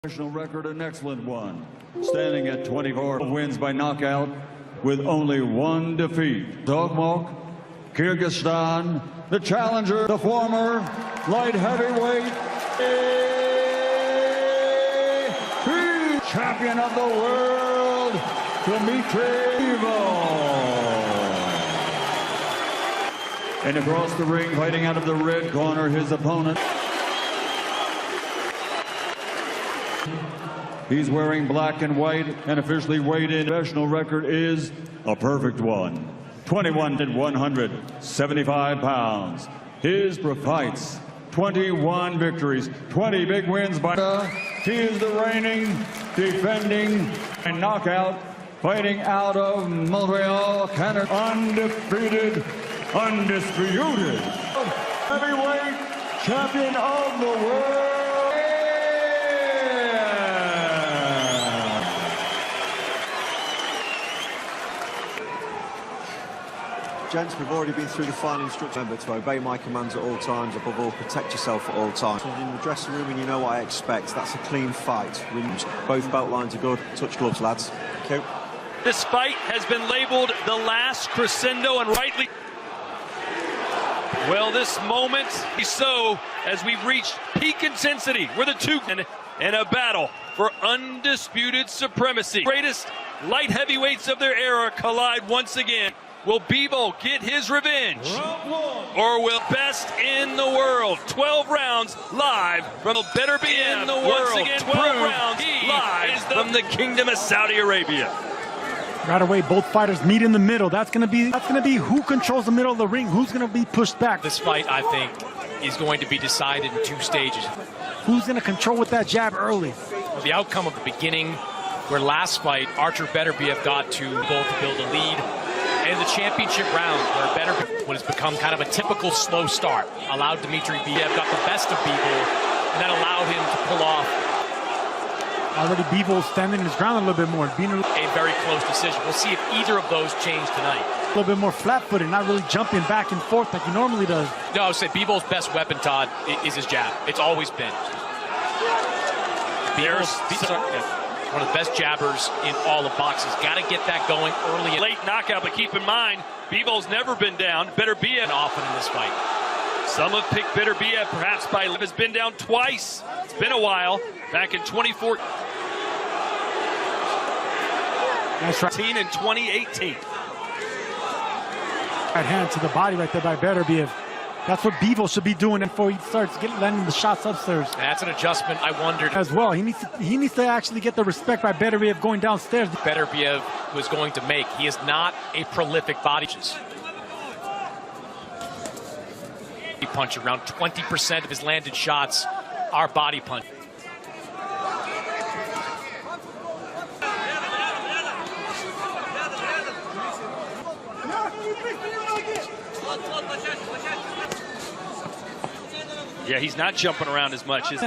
National record, an excellent one, standing at 24 wins by knockout with only one defeat. Dogmok, Kyrgyzstan, the challenger, the former light heavyweight champion of the world, Dmitry Vivol. And across the ring, fighting out of the red corner, his opponent. He's wearing black and white and officially weighed in. Professional record is a perfect one. 21 at 175 pounds. His fights, 21 victories, 20 big wins by. He is the reigning, defending, and knockout, fighting out of Montreal, Canada. Undefeated, undisputed, heavyweight champion of the world. Gents, we've already been through the final instruction. Remember to obey my commands at all times, above all, protect yourself at all times. In the dressing room, and you know what I expect. That's a clean fight. Both belt lines are good. Touch gloves, lads. Thank you. This fight has been labeled the last crescendo, and rightly. Well, this moment is so as we've reached peak intensity. We're the two in a battle for undisputed supremacy. Greatest light heavyweights of their era collide once again. Will Vivol get his revenge? Or will best in the world? 12 rounds live from Beterviev in the world. Once again, 12 rounds live from the Kingdom of Saudi Arabia. Right away, both fighters meet in the middle. That's gonna be who controls the middle of the ring, who's gonna be pushed back. This fight, I think, is going to be decided in 2 stages. Who's gonna control with that jab early? Well, the outcome of the beginning, where last fight, Beterviev got to both build a lead. And the championship round, where Beterviev has become kind of a typical slow start, allowed Dmitry got the best of Vivol, and that allowed him to pull off. Already Vivol standing his ground a little bit more. A very close decision. We'll see if either of those change tonight. A little bit more flat-footed, not really jumping back and forth like he normally does. No, I would say Vivol's best weapon, Todd, is his jab. It's always been. One of the best jabbers in all of boxing. Got to get that going early. Late knockout, but keep in mind, Vivol's never been down. Beterviev often in this fight. Some have picked Beterviev, perhaps has been down twice. It's been a while. Back in 2014. That's right. And 2018. Right hand to the body right there by Beterviev. That's what Vivol should be doing before he starts landing the shots upstairs. That's an adjustment I wondered. As well, he needs to actually get the respect by Beterviev going downstairs. Beterviev was going to make. He is not a prolific body. He punch around 20% of his landed shots are body punch. Yeah, he's not jumping around as much as.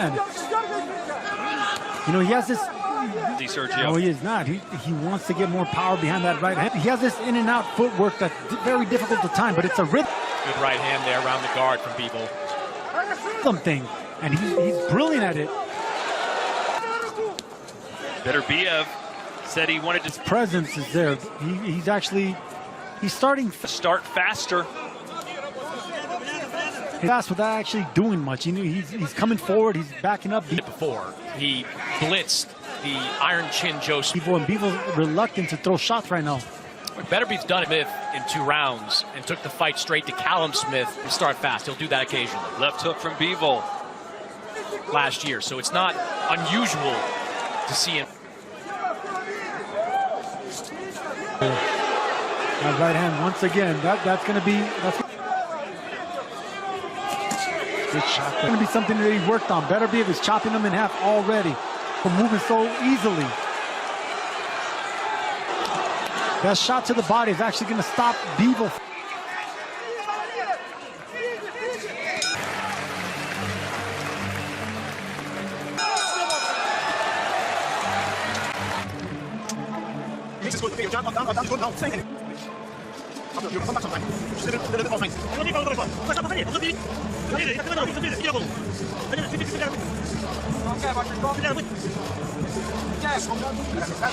You know, he has this. Sergio. No, he is not. He wants to get more power behind that right hand. He has this in and out footwork that's very difficult to time, but it's a rhythm. Good right hand there around the guard from Vivol. Something, and he's brilliant at it. Beterviev said he wanted his presence is there. He's starting to start faster. Fast without actually doing much. He's coming forward. He's backing up. Before he blitzed the Iron Chin Joe. Vivol's reluctant to throw shots right now. Beterviev's done it in 2 rounds and took the fight straight to Callum Smith and start fast. He'll do that occasionally. Left hook from Vivol last year, so it's not unusual to see him. That right hand once again. That's going to be. Good shot. It's going to be something that he worked on. Beterviev is chopping him in half already. For moving so easily. That shot to the body is actually going to stop Vivol.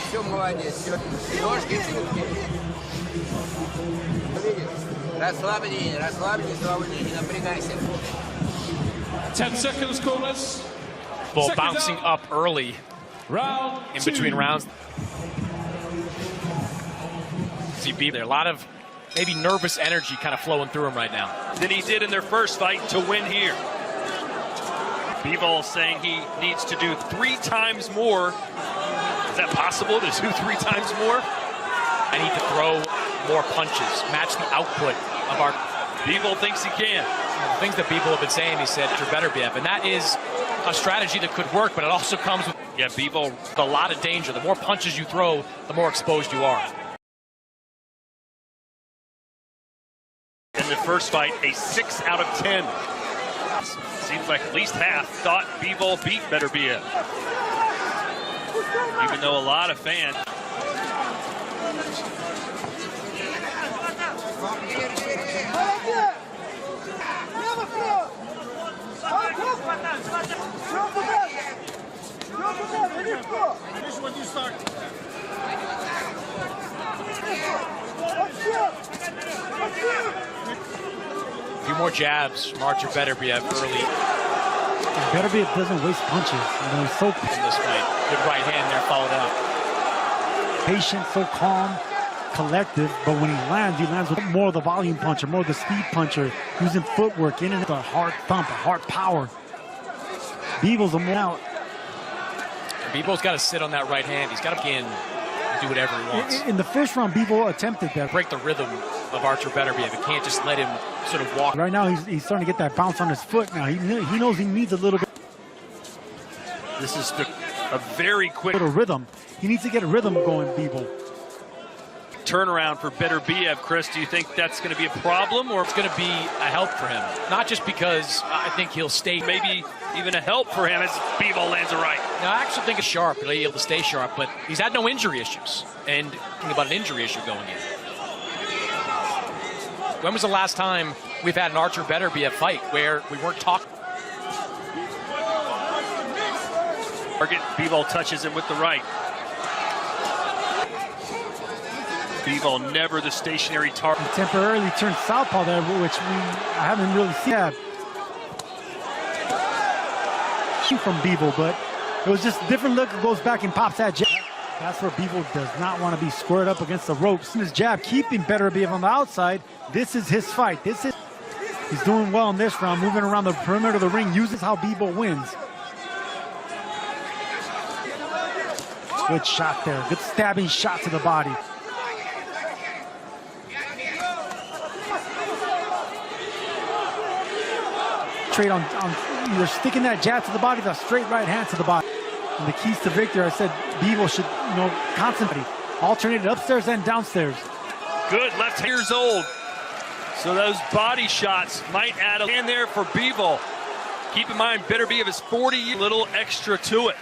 Все, молодец. Ножки расслабленнее, расслабленнее, не напрягайся. 10 seconds, corners. Ball bouncing up early Round in two. between rounds. See Bivol there, a lot of maybe nervous energy kind of flowing through him right now. Than he did in their first fight to win here. Vivol saying he needs to do 3 times more. Is that possible to do 3 times more? I need to throw more punches, match the output of our. Vivol thinks he can. The things that Bivol have been saying, he said, to Beterviev, and that is a strategy that could work, but it also comes with Vivol a lot of danger. The more punches you throw, the more exposed you are. in the first fight, a 6 out of 10. Seems like at least half thought Vivol beat Beterviev. Even though a lot of fans. A few more jabs from Artur Beterviev early Beterviev doesn't waste punches. You know, he's so in this fight. Good right hand there, followed up. patient, so calm, collective, but when he lands with more of the volume puncher, more of the speed puncher, using footwork in and out, a hard thump, a hard power. Vivol's a more out. Vivol's got to sit on that right hand. He's got to begin and do whatever he wants. In the first round, Vivol attempted that. Break the rhythm of Artur Beterviev. He can't just let him sort of walk. Right now, he's starting to get that bounce on his foot now. He knows he needs a little bit This is a very quick of rhythm. He needs to get a rhythm going, Vivol. turnaround for Beterviev. Chris, do you think that's going to be a problem, or It's going to be a help for him. Not just because I think he'll stay. maybe even a help for him as Vivol lands a right? Now, I actually think it's sharp. He'll be able to stay sharp, but he's had no injury issues. And thinking about an injury issue going in. When was the last time we've had an Artur Beterviev fight where we weren't talking? Target, Vivol touches him with the right. Vivol never the stationary target. He temporarily turned southpaw there, which I haven't really seen that from Vivol, but it was just a different look. It goes back and pops that jab. That's where Vivol does not want to be squared up against the ropes. And his jab keeping Beterviev on the outside. This is his fight. He's doing well in this round, moving around the perimeter of the ring, uses how Vivol wins. Good shot there. Good stabbing shot to the body. Trade on either sticking that jab to the body, the straight right hand to the body. And the keys to victory, I said Vivol should, concentrate. Alternate upstairs and downstairs. Good, left years old. So those body shots might add a hand there for Vivol. Keep in mind, Beterviev is 40, a little extra to it.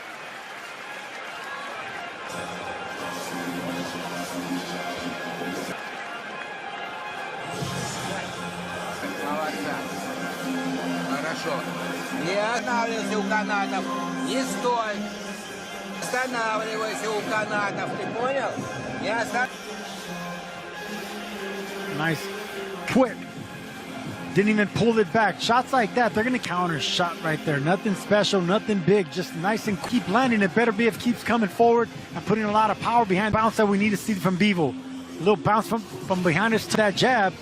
Хорошо. Не останавливайся у канатов. Не стой. Останавливайся у канатов. Ты понял? Не останавливайся. Nice, quick. Didn't even pull it back. Shots like that, they're going to counter shot right there. Nothing special, nothing big, just nice and keep landing it. Beterviev keeps coming forward and putting a lot of power behind the bounce that we need to see from Vivol. A little bounce from behind us to that jab.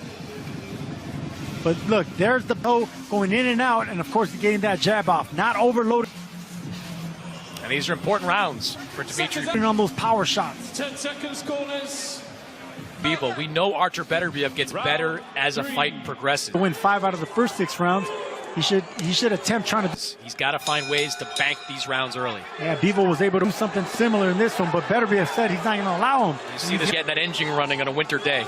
But look, there's the bow going in and out, and of course getting that jab off, not overloaded. And these are important rounds for Dmitry. On those power shots. 10 seconds, corners. Vivol, we know Artur Beterviev gets better as a fight progresses. To win 5 out of the first 6 rounds, he should attempt trying to. He's got to find ways to bank these rounds early. Yeah, Vivol was able to do something similar in this one, but Beterviev said he's not going to allow him. You see this getting that engine running on a winter day.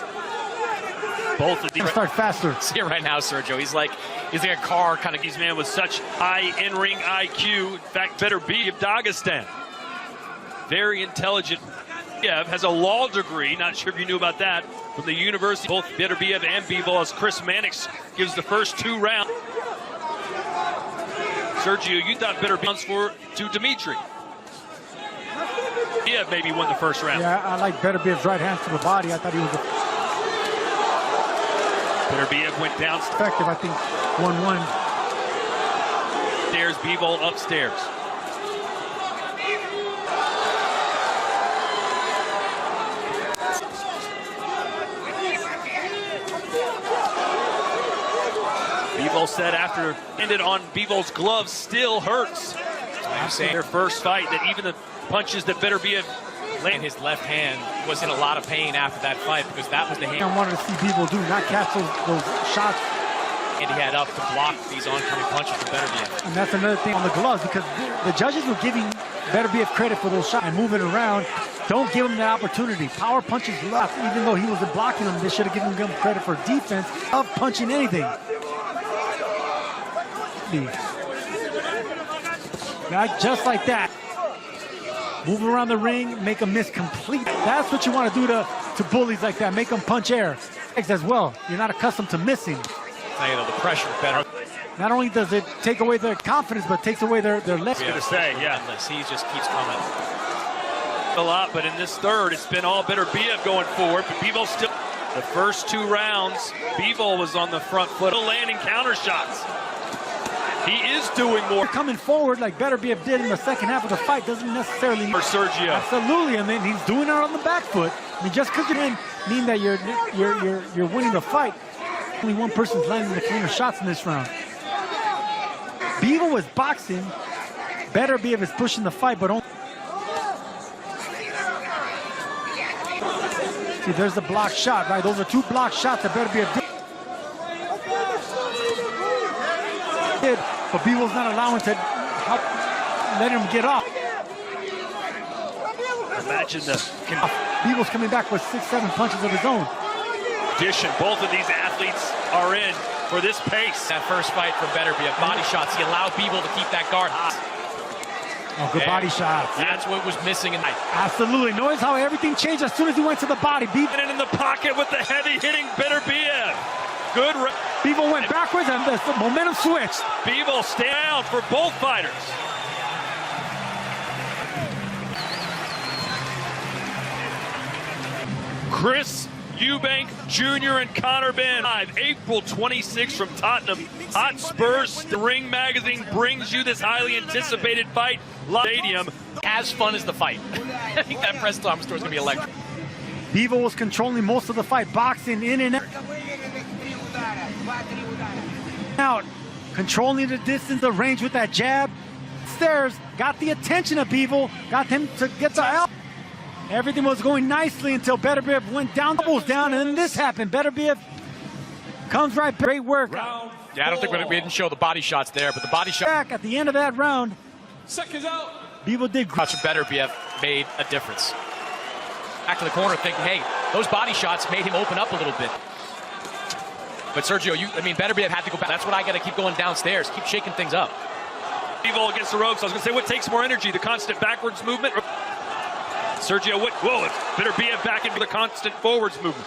Both of these Start faster. See it right now, Sergio. He's like a car kind of. these men with such high in-ring IQ. In fact, Beterviev, Dagestan. Very intelligent Beterviev has a law degree, not sure if you knew about that, from the university. Both Beterviev and Vivol, as Chris Mannix gives the first 2 rounds. Sergio, you thought Beterviev to Dmitry. Beterviev maybe won the first round. Yeah, I like Beterviev's right hand to the body. I thought he was Beterviev went down. effective. I think 1-1. There's Vivol upstairs. Vivol said after ended on Vivol's gloves still hurts. I'm saying their first fight that even the punches that Beterviev And his left hand was in a lot of pain after that fight because that was the hand I wanted to see Vivol do, not catch those shots. he had up to block these oncoming punches from Beterviev. And that's another thing on the gloves, because the judges were giving Beterviev credit for those shots and moving around. Don't give him the opportunity. Power punches left, even though he wasn't blocking them. They should have given him credit for defense of punching anything. Right, just like that. Move around the ring, make them miss complete. That's what you want to do to bullies like that. Make them punch air as well. You're not accustomed to missing. Now, you know, the pressure better. Not only does it take away their confidence, but takes away their left. Gonna say, yeah. He just keeps coming. A lot, but in this third, it's been all Beterviev going forward. But Vivol still. The first 2 rounds, Vivol was on the front foot, landing counter shots. He is doing more. Coming forward like Beterviev did in the second half of the fight doesn't necessarily For Sergio. Absolutely, I mean he's doing it on the back foot. I mean just because you didn't mean that you're winning the fight. Only one person's landing the cleaner shots in this round. Vivol was boxing. Beterviev is pushing the fight, but only. See, there's the block shot, right? Those are 2 block shots that Beterviev did. But Vivol's not allowing to help let him get off. Imagine the Vivol's coming back with 6-7 punches of his own. condition. Both of these athletes are in for this pace. That first fight from Beterviev, body shots. He allowed Vivol to keep that guard hot. Oh, good body shots. That's what was missing in that. Absolutely. Notice how everything changed as soon as he went to the body. And in the pocket with the heavy hitting Beterviev. Good. Vivol went backwards and the momentum switched. Vivol stay down for both fighters. Chris Eubank Jr. and Conor Ben. April 26th from Tottenham Hotspurs. The Ring Magazine brings you this highly anticipated fight. Stadium. As fun as the fight. I think that press time store is going to be electric. Vivol was controlling most of the fight, boxing in and out, controlling the distance, the range with that jab. Stairs got the attention of Vivol, got him to get the out. Everything was going nicely until Beterviev went down, doubles down, and then this happened. Beterviev comes right back. Great work. Yeah, I don't think we didn't show the body shots there, but the body shot Back at the end of that round, Seconds out. Vivol did great. shots from Beterviev made a difference. Back to the corner thinking, hey, those body shots made him open up a little bit. But Sergio, Beterviev had to go back. That's what I got to keep going downstairs, keep shaking things up. Vivol against the ropes. I was going to say, what takes more energy? The constant backwards movement? Sergio, whoa, Beterviev back into the constant forwards movement.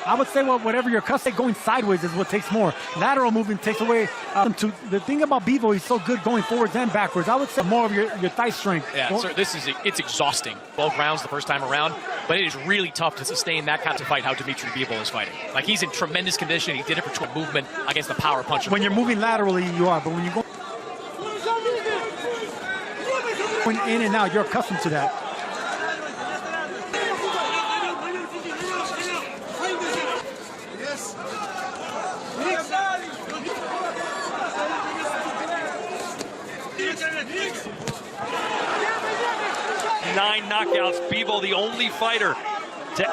I would say, well, whatever your custom going sideways is what takes more. Lateral movement takes away. The thing about Vivol, he's so good going forwards and backwards. I would say more of your thigh strength. Yeah, sir, it's exhausting. 12 rounds the first time around, but it is really tough to sustain that kind of fight how Dmitry Vivol is fighting. Like, he's in tremendous condition. He did it for movement against the power puncher. When you're moving laterally, you are, but when you go in and out, you're accustomed to that. Nine knockouts. Vivol, the only fighter to.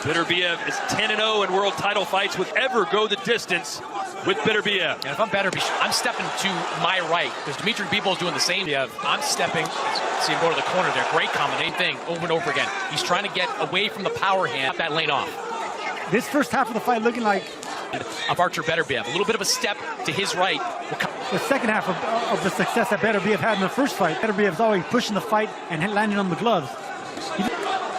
Beterviev is 10-0 in world title fights would ever go the distance with Beterviev. And if I'm Beterviev, I'm stepping to my right because Dmitry Vivol is doing the same. I'm stepping. See him go to the corner there. Great combination thing over and over again. He's trying to get away from the power hand, that lane off. This first half of the fight looking like of Artur Beterviev. A little bit of a step to his right. the second half of the success that Beterviev had in the first fight. Beterviev's always pushing the fight and landing on the gloves.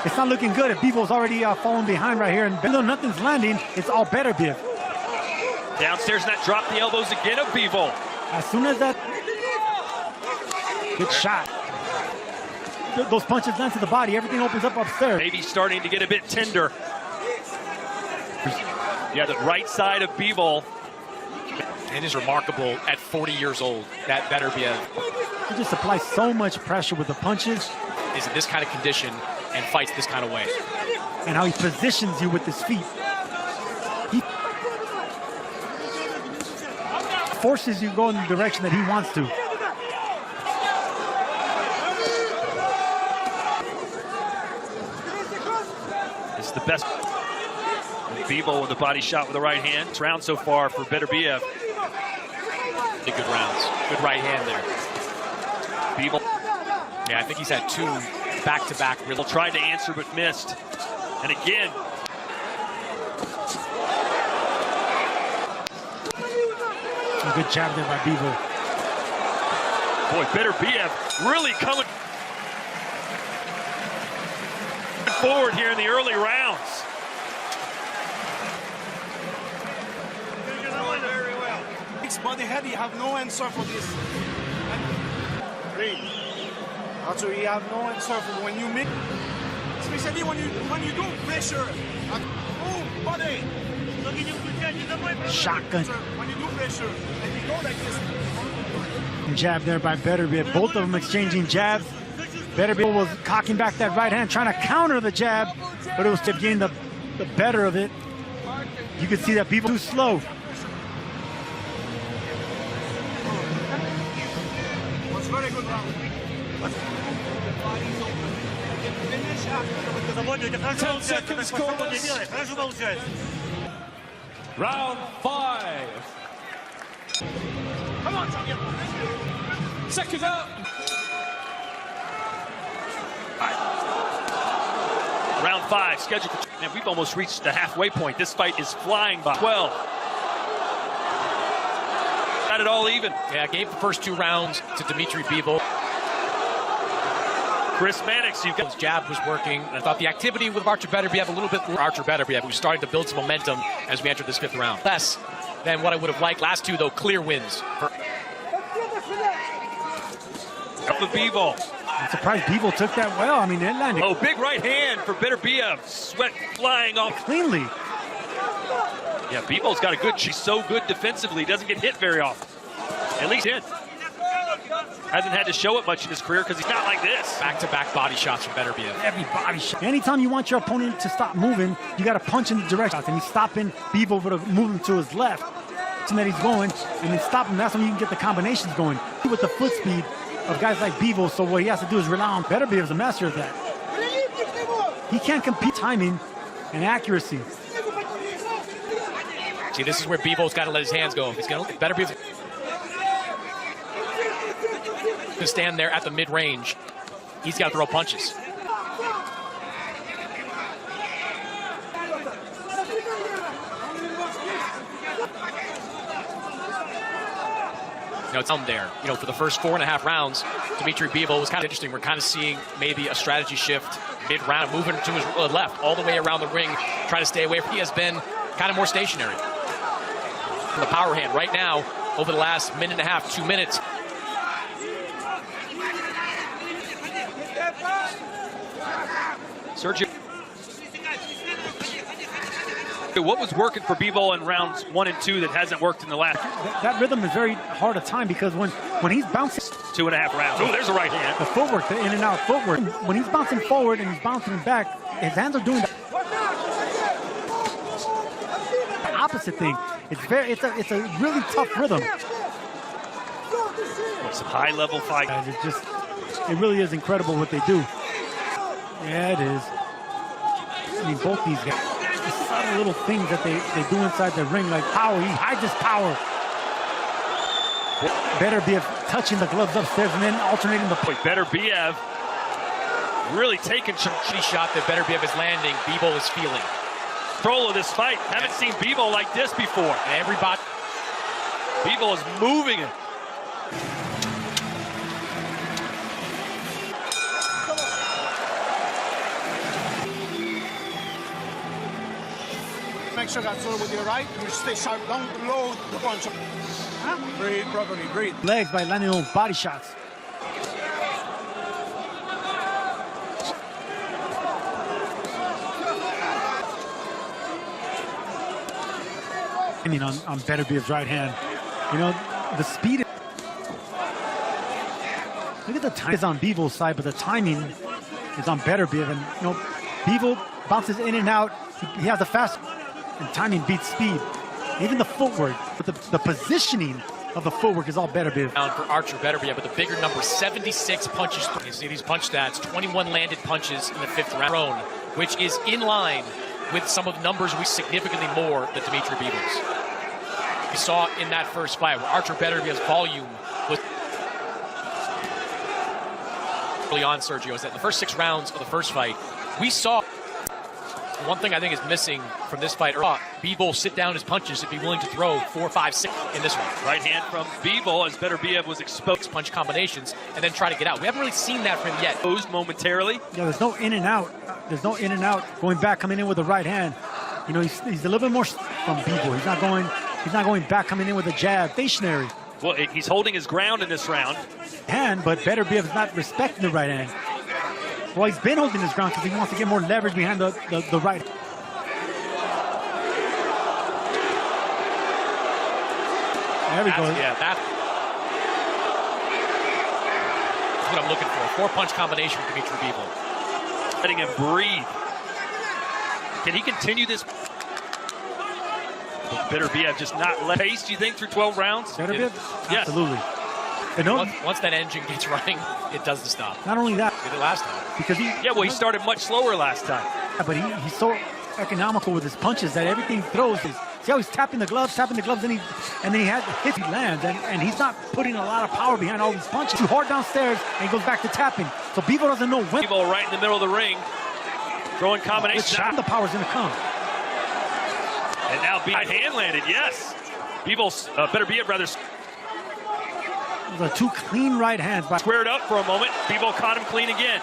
It's not looking good if Vivol's already falling behind right here, and though nothing's landing, it's all Beterviev. Downstairs, and that drop the elbows again of Vivol. As soon as that good shot, those punches land to the body, everything opens up upstairs. Maybe starting to get a bit tender. Yeah, the right side of Vivol. It is remarkable at 40 years old that Beterviev He just applies so much pressure with the punches. is in this kind of condition and fights this kind of way. And how he positions you with his feet. He forces you to go in the direction that he wants to. This is the best. Vivol with a body shot with the right hand. This round so far for Beterviev. Good rounds. Good right hand there. Vivol Yeah, I think he's had 2 back-to-back. tried to answer but missed. And again. A good jab there by Vivol. Boy, Beterviev really coming forward here in the early rounds. Body head, you have no answer for this. After you have no answer for when you make, especially when you do pressure. Boom, body. Shotgun. When you do pressure and you go like this. Jab there by Beterviev. Both of them exchanging jabs. Beterviev was cocking back that right hand, trying to counter the jab, but it was just getting the better of it. You could see that Vivol too slow. Very good round. 10 seconds, corners. Round 5. Come on, champion. Second up. Round 5 scheduled for. Man, we've almost reached the halfway point. This fight is flying by. 12. Got it all even. Yeah, gave the first 2 rounds to Dmitry Vivol. Chris Mannix, you've got. His jab was working. And I thought the activity with Artur Beterviev a little bit. Artur Beterviev, who's starting to build some momentum as we enter this 5th round. Less than what I would have liked. Last 2, though, clear wins. Up the Vivol. I'm surprised Vivol took that well. I mean, it landed Oh, big right hand for Beterviev. Sweat flying off. cleanly. Yeah, Vivol's got a good. She's so good defensively. Doesn't get hit very often. At least in. Hasn't had to show it much in his career because he's not like this. Back-to-back body shots from Beterviev. Every body shot. Anytime you want your opponent to stop moving, you got to punch in the direction. And he's stopping Vivol with a movement to his left. And that he's going, and then stop him. That's when you can get the combinations going. With the foot speed of guys like Vivol, so what he has to do is rely on Beterviev is a master of that. He can't compete timing and accuracy. See, this is where Vivol's got to let his hands go. He's going to Beterviev to stand there at the mid-range. He's got to throw punches. You know, it's down there. You know, for the first 4.5 rounds, Dmitry Vivol was kind of interesting. We're kind of seeing maybe a strategy shift mid-round, moving to his left, all the way around the ring, trying to stay away. He has been kind of more stationary. The power hand right now, over the last 1.5, 2 minutes. Sergio. What was working for Vivol in rounds 1 and 2 that hasn't worked in the last? That rhythm is very hard to time because when he's bouncing, 2.5 rounds. Oh, there's a right hand. the footwork, the in and out footwork. When he's bouncing forward and he's bouncing back, his hands are doing the opposite thing. It's a really tough rhythm. Some high-level fight. Guys, it really is incredible what they do. Yeah, it is. I mean, both these guys, the subtle little things that they do inside the ring, like power. He hides his power. Beterviev touching the gloves upstairs and then alternating the. Beterviev really taking some Shot that Beterviev is landing, Vivol is feeling. control of this fight. Haven't seen Vivol like this before. And everybody. Vivol is moving it. make sure that so with your right, you stay sharp, don't load the punch. Huh? Breathe properly, breathe. Legs by landing those body shots. I mean, on Beterviev's right hand, you know, the speed. Look at the time is on Vivol's side, but the timing is on Beterviev. And you know, Vivol bounces in and out. He has a fast, and timing beats speed. Even the footwork, but the positioning of the footwork is all Beterviev. Down for Artur Beterviev with the bigger number, 76 punches. You see these punch stats, 21 landed punches in the 5th round, which is in line with some of the numbers we significantly more than Dmitry Vivol's. We saw in that first fight where Artur Beterviev's volume was early on, Sergio, is that in the first 6 rounds of the first fight, we saw one thing I think is missing from this fight. Vivol sit down his punches and be willing to throw 4, 5, 6 in this one. Right hand from Vivol as Beterbiev was exposed. Punch combinations and then try to get out. We haven't really seen that from him yet. Goes momentarily. Yeah, there's no in and out. There's no in and out. Going back, coming in with the right hand. You know, he's a little bit more from Vivol. He's not going back, coming in with a jab. Stationary. Well, he's holding his ground in this round. Hand, but Beterbiev is not respecting the right hand. Well, he's been holding his ground because he wants to get more leverage behind the right. There we go. Yeah, that's what I'm looking for. 4-punch combination with Dmitry Vivol. Letting him breathe. Can he continue this? Beterbiev just not let pace, do you think, through 12 rounds? Beterbiev? Yes. Absolutely. And once that engine gets running, it does the stop. Not only that, Did it last time. because he started much slower last time. Yeah, but he's so economical with his punches that everything he throws is. See how he's tapping the gloves, and then he hits, he lands, and he's not putting a lot of power behind all these punches. Too hard downstairs, and he goes back to tapping. So Vivol doesn't know when. Vivol right in the middle of the ring, throwing combinations. Shot, the power's gonna come. And now right hand landed, yes. Beterbiev rather Those are 2 clean right hands. squared up for a moment. Vivol caught him clean again.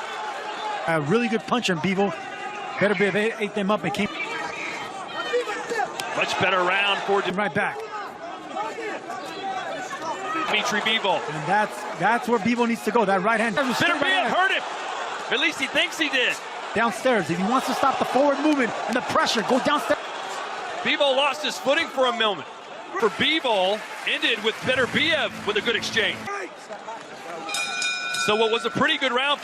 A really good puncher, and Vivol. Beterbiev ate them up and came Much better round for right back. Dmitry Vivol. And that's where Vivol needs to go. That right hand. Beterbiev hurt him. At least he thinks he did. Downstairs. If he wants to stop the forward movement and the pressure, go downstairs. Vivol lost his footing for a moment. For Vivol, ended with Beterbiev with a good exchange. So what was a pretty good round.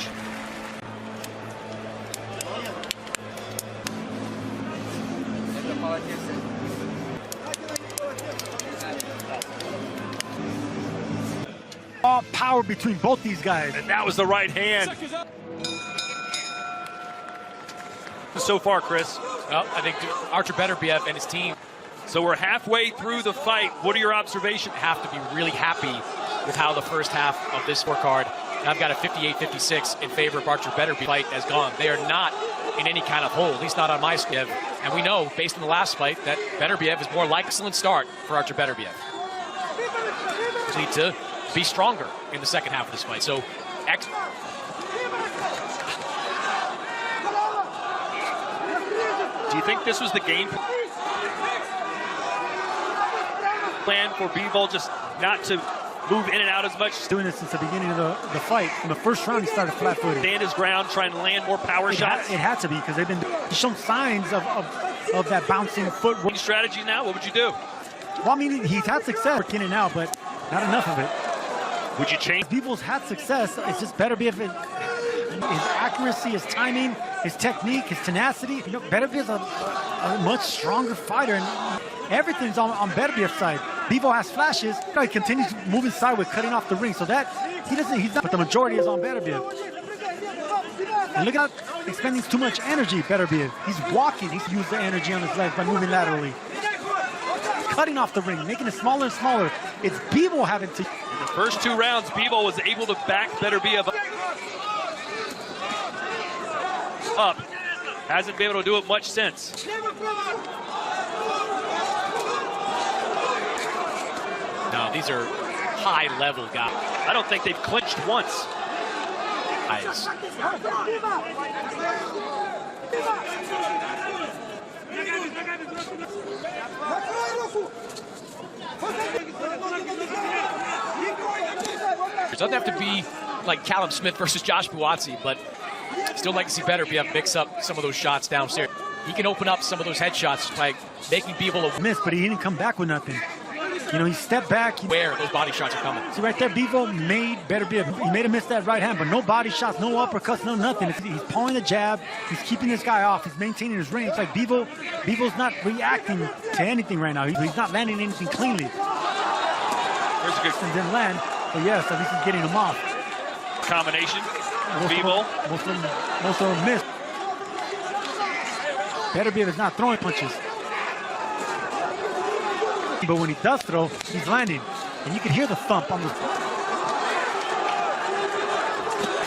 All power between both these guys. And that was the right hand. So far, Chris. Well, I think Artur Beterbiev and his team. So we're halfway through the fight. What are your observations? Have to be really happy with how the first half of this scorecard. I've got a 58-56 in favor of Artur Beterbiev. Fight has gone. They are not in any kind of hole, at least not on my score. And we know, based on the last fight, that Beterbiev is more like an excellent start for Artur Beterbiev. Need to be stronger in the second half of this fight. So, do you think this was the game plan for Vivol, just not to move in and out as much? Doing this since the beginning of the fight. In the first round, he started flat-footed. Stand his ground, trying to land more power shots. It had to be, because he's shown signs of that bouncing footwork. Strategy now, what would you do? Well, I mean, he's had success working in and out, but not enough of it. Would you change? Vivol's had success. It's just Beterbiev, his accuracy, his timing, his technique, his tenacity. You know, Beterviev's a much stronger fighter, and everything's on Beterviev's side. Vivol has flashes. You know, he continues moving sideways, cutting off the ring. So that he's not. But the majority is on Beterbiev. And look at how expending too much energy, Beterbiev. He's walking. He's used the energy on his legs by moving laterally, cutting off the ring, making it smaller and smaller. It's Vivol having to. In the first 2 rounds, Vivol was able to back Beterbiev up. Hasn't been able to do it much since. no, these are high-level guys. I don't think they've clinched once. Guys. It doesn't have to be like Callum Smith versus Josh Buatsi, but still like to see Beterviev mix up some of those shots downstairs. He can open up some of those headshots by making Vivol a miss, but he didn't come back with nothing. You know, he stepped back. Where those body shots are coming. See right there, Vivol made Beterviev. He made him miss that right hand, but no body shots, no uppercuts, no nothing. He's pulling the jab. He's keeping this guy off. He's maintaining his range. It's like Vivol's not reacting to anything right now. He's not landing anything cleanly. There's a good Didn't land, but yes, at least he's getting him off. combination. Vivol. Most of them missed. Beterviev is not throwing punches. But when he does throw, he's landing. And you can hear the thump on the...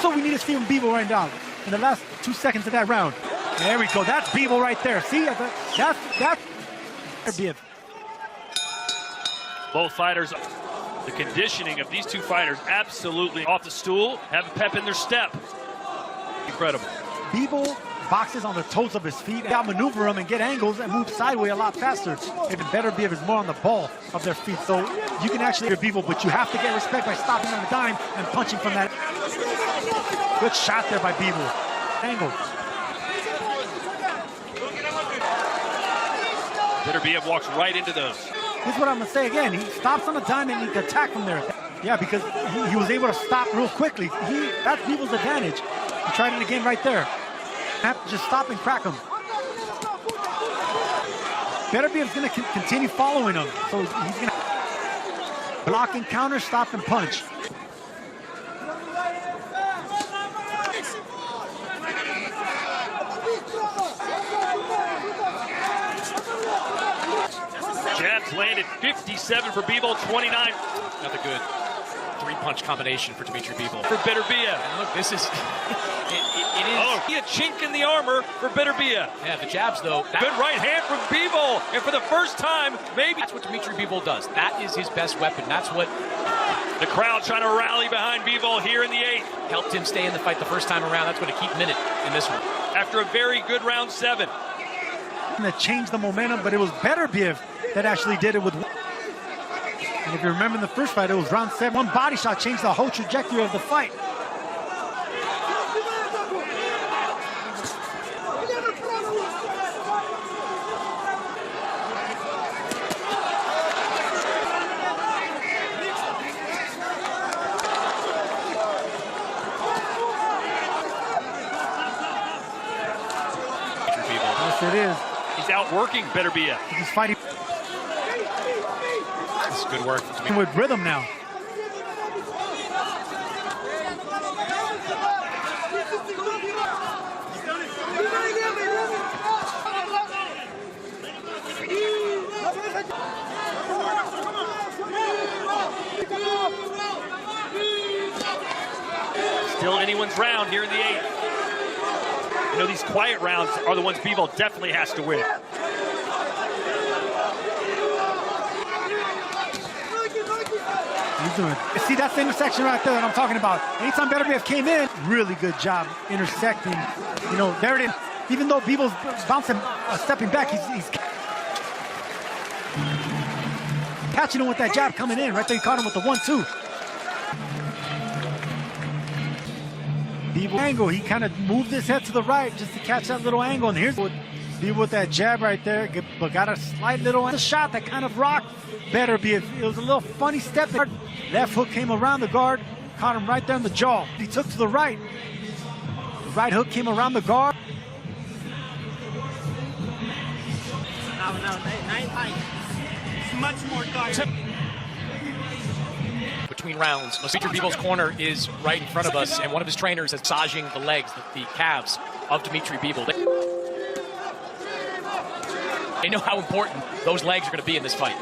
So we need to see him Vivol right now in the last 2 seconds of that round. There we go. That's Vivol right there. See? That's Beterviev. Both fighters, the conditioning of these two fighters, absolutely off the stool, have a pep in their step. Incredible. Vivol boxes on the toes of his feet, outmaneuver him and get angles and move sideways a lot faster. Even Beterviev is more on the ball of their feet. So you can actually hear Vivol, but you have to get respect by stopping on the dime and punching from that. Good shot there by Vivol. Angle. Beterviev walks right into those. This is what I'm going to say again. He stops on the dime and he can attack from there. Yeah, because he was able to stop real quickly. That's Vivol's advantage. He tried it again right there. Have to just stop and crack him. Beterviev's going to continue following him. So he's going to block and counter, stop and punch. Jabs landed 57 for Vivol, 29. Another good three-punch combination for Dmitry Vivol. For Beterviev. And look, this is... It is... Oh, a chink in the armor for Beterviev. Yeah, the jabs, though. Good right hand from Vivol. And for the first time, maybe... That's what Dmitry Vivol does. That is his best weapon. That's what... The crowd trying to rally behind Vivol here in the 8th. Helped him stay in the fight the first time around. That's going to keep him in it in this one. After a very good round 7. That changed the momentum, but it was Beterviev that actually did it with... And if you remember in the first fight, it was round 7. One body shot changed the whole trajectory of the fight. Yes, it is. He's outworking Beterviev. He's fighting. This is good work. With rhythm now. Still anyone's round here in the 8th. You know, these quiet rounds are the ones Vivol definitely has to win. He's doing it. See, that's the intersection right there that I'm talking about. Anytime Beterviev came in, really good job intersecting. You know, there it is. Even though Vivol's bouncing, stepping back, he's catching him with that jab coming in. Right there, he caught him with the 1-2. Vivol angle, he kind of moved his head to the right just to catch that little angle. And here's Vivol with that jab right there, but got a slight little shot that kind of rocked Beterviev. It was a little funny step. Left hook came around the guard, caught him right there in the jaw. He took to the right. The right hook came around the guard. Much more dire. Between rounds, Dmitry Vivol's corner is right in front of us, and one of his trainers is massaging the legs, the calves of Dmitry Vivol. They know how important those legs are going to be in this fight.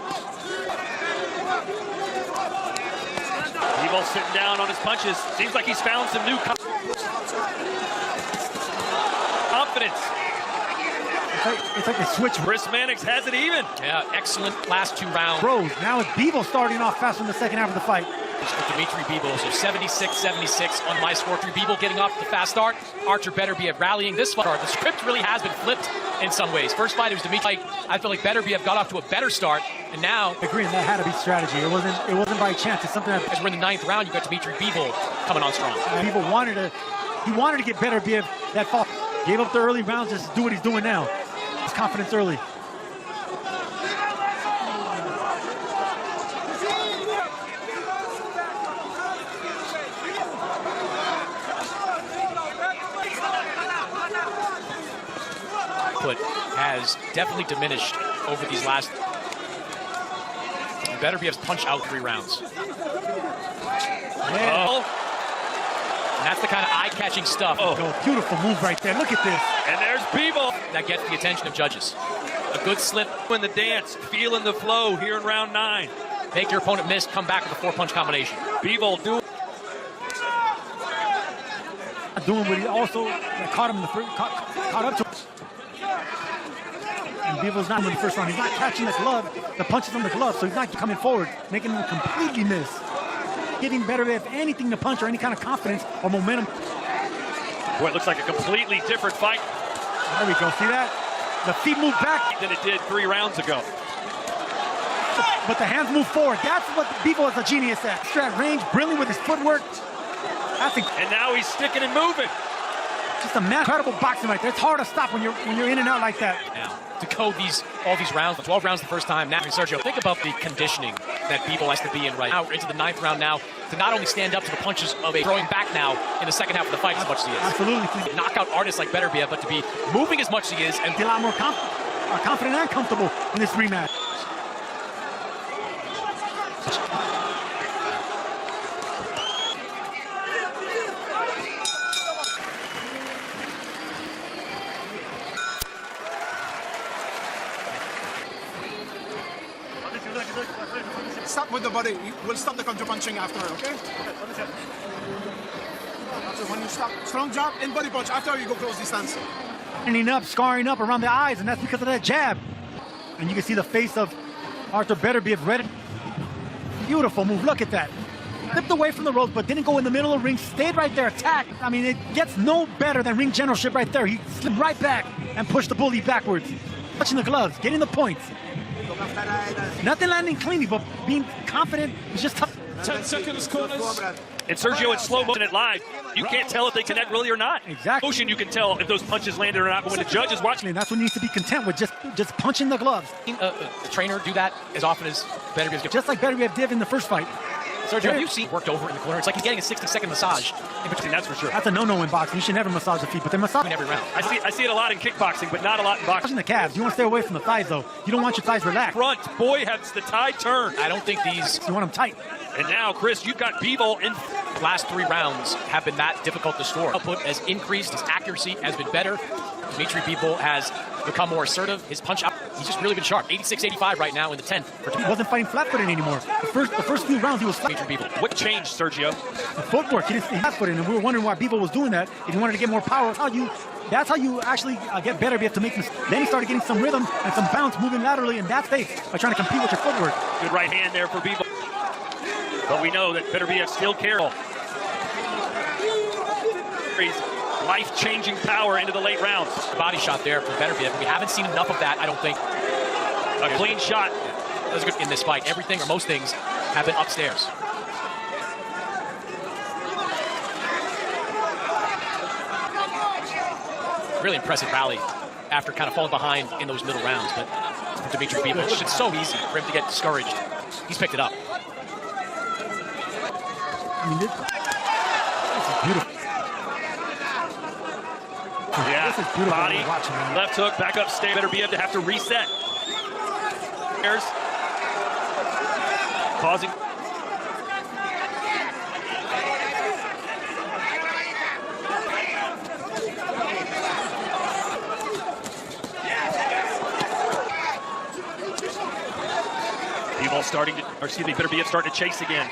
Vivol sitting down on his punches. Seems like he's found some new confidence. It's like a switch. Chris Mannix has it even. Yeah, excellent last 2 rounds. Now it's Vivol starting off fast in the second half of the fight. For Dmitry Vivol, so 76-76 on my score. Vivol getting off the fast start. Artur Beterviev rallying this fight. The script really has been flipped in some ways. First fight, it was Dmitry. I feel like Beterviev got off to a better start, and now Agreeing, that had to be strategy. It wasn't by chance. It's something that as we're in the 9th round, you got Dmitry Vivol coming on strong. people wanted to. He wanted to get Beterviev that fall. Gave up the early rounds just to do what he's doing now. His confidence early. But has definitely diminished over these last. Beterviev's punch out 3 rounds. Yeah. Oh. And that's the kind of eye-catching stuff. Oh, beautiful move right there. Look at this. And there's Vivol. That gets the attention of judges. A good slip. In the dance, feeling the flow here in round 9. Make your opponent miss, come back with a 4-punch combination. Vivol doing. Doing what he also caught him in the first, caught up to him. And Vivol's not in the first round. He's not catching the glove, the punches on the glove, so he's not coming forward, making him completely miss. Giving Beterviev anything to punch or any kind of confidence or momentum. Boy, it looks like a completely different fight There we go. See that? The feet move back than it did 3 rounds ago. but the hands move forward. That's what Vivol is a genius at. Strat range, brilliant with his footwork. That's And now he's sticking and moving. just a incredible boxing right there. It's hard to stop when you're in and out like that. Now, to go all these rounds, 12 rounds the first time. Now, Sergio, think about the conditioning that Vivol has to be in right now. We're into the 9th round now to not only stand up to the punches of a throwing back now in the second half of the fight as much as he is. Absolutely. Knockout artists like Beterviev, but to be moving as much as he is and Be a lot more confident and comfortable in this rematch. Stop with the body. We'll stop the counter punching after, okay? So when you stop, strong jab and body punch after you go close distance. Ending up, scarring up around the eyes, and that's because of that jab. And you can see the face of Artur Beterviev red. Beautiful move. Look at that. Flipped away from the ropes, but didn't go in the middle of the ring. Stayed right there, attacked. I mean, it gets no better than ring generalship right there. He slipped right back and pushed the bully backwards. Touching the gloves, getting the points. Nothing landing cleanly, but being confident was just tough. 10 seconds, corners. And Sergio, in slow motion it live. You can't tell if they connect really or not. Exactly. Motion, you can tell if those punches landed or not. But when the judge is watching, And that's when he needs to be content with, just punching the gloves. the trainer do that as often as Beterviev's getting. Just like Beterviev did in the first fight. Sergio, have you seen worked over in the corner? It's like he's getting a 60-second massage in between. that's for sure. That's a no-no in boxing. You should never massage the feet, but they massage Every round. I see it a lot in kickboxing, but not a lot in boxing. massaging the calves. You want to stay away from the thighs, though. You don't want your thighs relaxed. Front, boy, has the tide turned. I don't think these You want them tight. And now, Chris, you've got Vivol in. last 3 rounds have been that difficult to score. Output has increased, his accuracy has been better. Dmitry Vivol has become more assertive. His punch out, he's just really been sharp. 86-85 right now in the 10th. For He wasn't fighting flat-footed anymore. The first few rounds, he was flat. Dmitry Vivol. What changed, Sergio? The footwork, he didn't stay flat-footed, and we were wondering why Vivol was doing that. If he wanted to get more power, that's how you actually get better. You have to make mistakes. Then he started getting some rhythm and some bounce moving laterally, and that's safe by trying to compete with your footwork. Good right hand there for Vivol. But we know that Beterviev still careful. Life-changing power into the late rounds. Body shot there for Beterviev. We haven't seen enough of that, I don't think. A clean shot. That was good in this fight. Everything or most things have been upstairs. Really impressive rally after kind of falling behind in those middle rounds. But for Dmitry Vivol, it's so easy for him to get discouraged. He's picked it up. I mean, this is beautiful. Yeah, This is beautiful body, to watch, man. left hook, back up, stay. Beterviev to have to reset. There's causing. Vivol starting to, or excuse me, Beterviev starting to chase again.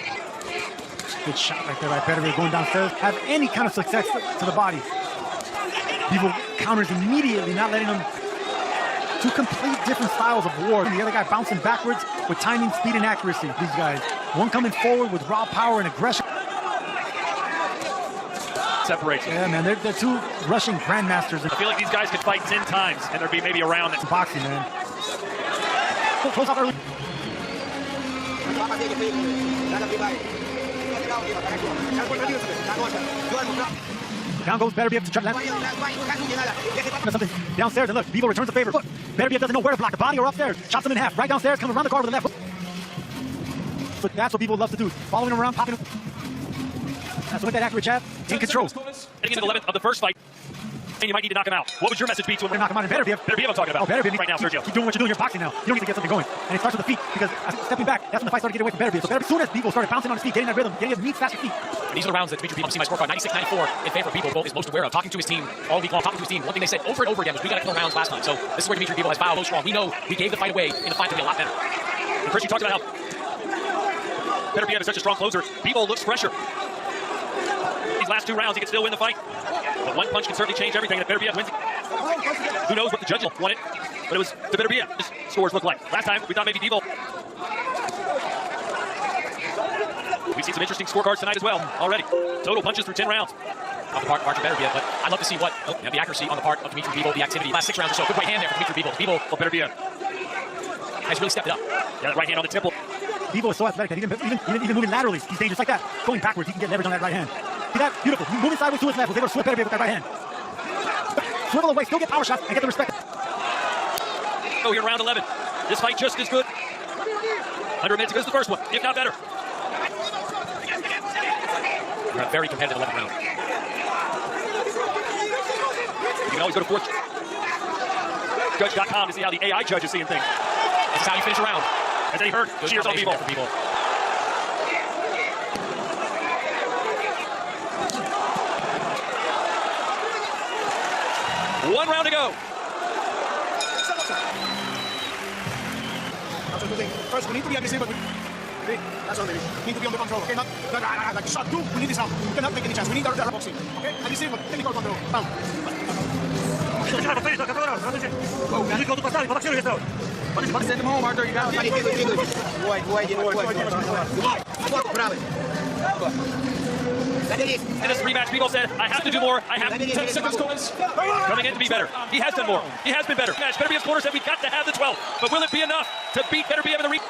Good shot right there by Beterviev going downstairs. Have any kind of success to the body. Vivol counters immediately, not letting him. 2 complete different styles of war. The other guy bouncing backwards with timing, speed, and accuracy. These guys. One coming forward with raw power and aggression. Separates. Yeah, man, they're two rushing grandmasters. I feel like these guys could fight 10 times and there'd be maybe a round that's Boxing, man. Close off early. Down goes Beterviev to try to land something downstairs, and look, Vivol returns the favor. Look, Beterviev doesn't know where to block, the body or upstairs. Chops him in half, right downstairs, comes around the corner with the left. But that's what Vivol loves to do, following him around, popping him. That's with that accurate jab, in control. Getting into the 11th of the first fight, and you might need to knock him out. What would your message be to him? Knock him out in Beterviev. Beterviev I'm talking about. Oh, Beterviev right now, Sergio. Keep doing what you're doing. You're boxing now. You don't need to get something going. And it starts with the feet, because stepping back, that's when the fight started to get away from Beterviev. So Beterviev, as soon as Vivol started bouncing on his feet, getting that rhythm, getting his meat faster feet. These are the rounds that Dmitry see my scorecard 96-94 in favor of Vivol is most aware of. Talking to his team all week long, talking to his team. One thing they said over and over again was we got to kill rounds last time. So this is where Dmitry has fouled so strong. We know we gave the fight away in the fight to be a lot better. And Chris, you talked about how Beterviev is such a strong closer. Vivol looks fresher. These last 2 rounds, he can still win the fight. But one punch can certainly change everything. If Beterviev wins, who knows what the judges won it? But it was the Beterviev. His scores look like. Last time, we thought maybe Vivol. We've seen some interesting scorecards tonight as well already. Total punches through 10 rounds. Off the part of Artur Beterviev, but I'd love to see what the accuracy on the part of Dmitry Vivol, the activity. Last 6 rounds or so. Good right hand there for Dmitry Vivol. Vivol Beterviev has really stepped it up. Yeah, that right hand on the temple. Vivol is so athletic that even moving laterally, he's dangerous like that. Going backwards, he can get leverage on that right hand. See that? Beautiful. Moving sideways to his left, was able to swing Beterviev with that right hand. Swivel away, still get power shots, and get the respect. Oh, here round 11. This fight just as good. 100 minutes ago as the first one, if not better. We're a very competitive 11th round. You can always go to fortjudge.com to see how the AI judge is seeing things. This is how you finish a round. As they heard, Good cheers on combination Vivol. there for Vivol. One round to go. First, we need to be aggressive, but that's all, baby. We need to be under control, okay? Not like shot 2, we need this round. We cannot take any chance. We need our boxing, okay? Aggressive, but technical control. Down. Send him home, Arthur. You got it. In this rematch, Vivol said, I have to do more. I have 10 seconds coming in to be better. He has done more. He has been better. Match Beterviev's corner said we've got to have the 12. But will it be enough to beat Beterviev in the rematch?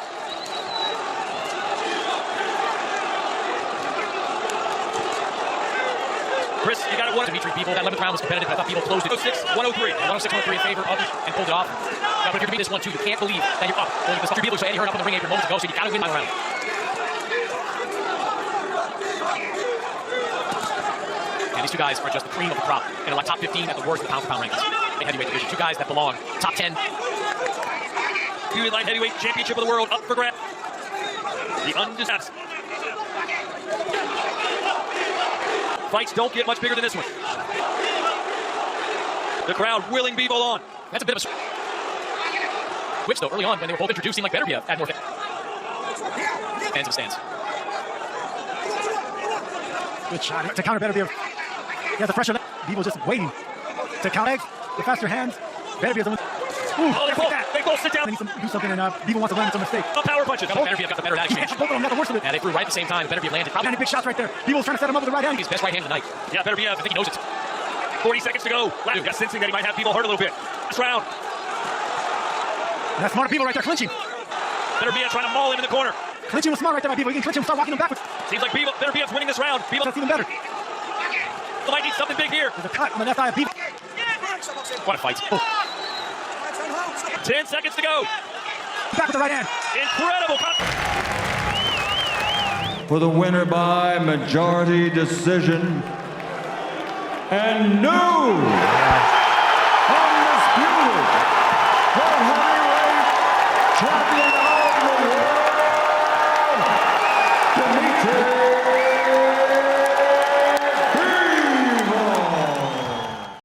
Chris, you got it. Dmitry Vivol, that 11th round was competitive. I thought Vivol closed it. 106-103. 106-103 in favor of it and pulled it off. Now, but if you're to beat this one, too, you can't believe that you're up. Only because Dmitry Vivol saw Eddie Hearn up in the ring apron moments ago, so you got to win my round. And these two guys are just the cream of the crop. And they're like top 15 at the worst in the pound-for-pound rankings. The heavyweight division. Two guys that belong top 10. Light heavyweight championship of the world up for grabs. The undisputed. Fights don't get much bigger than this one. The crowd willing Vivol on. That's a bit of a which, though, early on when they were both introducing like Beterviev had more fans in the stands. Good shot to counter Beterviev. He has the pressure. Vivol just waiting to counter. The faster hands. Beterviev. They both sit down. They need to do something, and Vivol wants to land some mistake. Power punches. Beterviev got the better of that exchange. Both of them got the worst of it. Yeah, they threw right at the same time. Beterviev landed. Landed big shots right there. Vivol's trying to set him up with the right hand. His best right hand of the night. Yeah, Beterviev. I think he knows it. 40 seconds to go. Last guy sensing that he might have Vivol hurt a little bit. This round. And that's smart Vivol right there, clinching. Beterviev trying to maul him in the corner. Clinching was smart right there by Vivol. He can clinch him, start walking him backwards. Seems like Beterviev's winning this round. Vivol That's even better. might need something big here. There's a cut on the left eye of Vivol. What a fight. 10 seconds to go. Back with the right hand. Incredible. For the winner by majority decision, and new undisputed world heavyweight champion